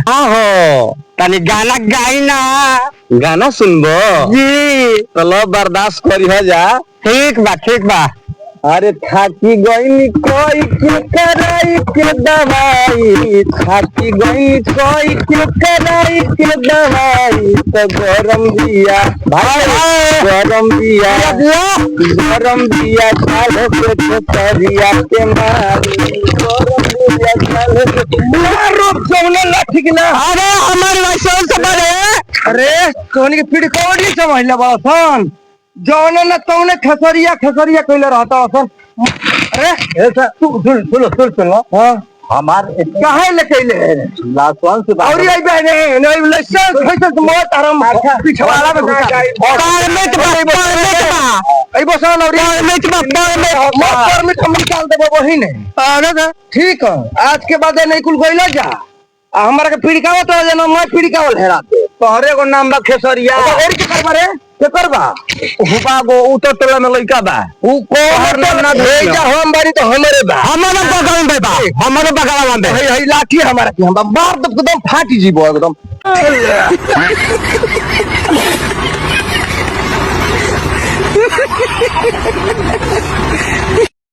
आहो तनी गाना गाई ना। गाना सुनबो जी? चलो बर्दाश्त करी हो जा। ठीक बा ठीक बा। अरे थाकी गई कोई के कराई के दवाई, थाकी गई कोई के कराई के दवाई, तो गरम दिया भाई गरम दिया गरम दिया चालो के तरिया के मारी, गरम दिया चालो के मारो सोने ला ठीक ना। अरे हमारे वैसे सब अरे सोनी के पीढ़ी कोड़ी समझ ला बासन जौने न तौने खसरिया खसरिया कइले रहता असन। अरे ऐसा तू सुन हां हमार काहे ले कइले लासवान से और आई बहने नहीं लाइसेंस कैसे मत आराम पिछवाड़ा में कार में तो आई बसन और मत परमिट हम निकाल देबो वही नहीं। अरे ठीक है आज के बाद नहीं कुल गइला जा हमारा के पिड़काव तो जना मैं पिड़कावल हेराते तोहरे को नाम बा खेसरिया और के करबा रे के करबा हुबा गो उ तो टोला में लइका बा उ को ना भेजा हम बारी तो हमरे बा हमरे बगल में बा हमरे बगल में है लाठी हमारा के हम मार दम फाटी जीबो एकदम।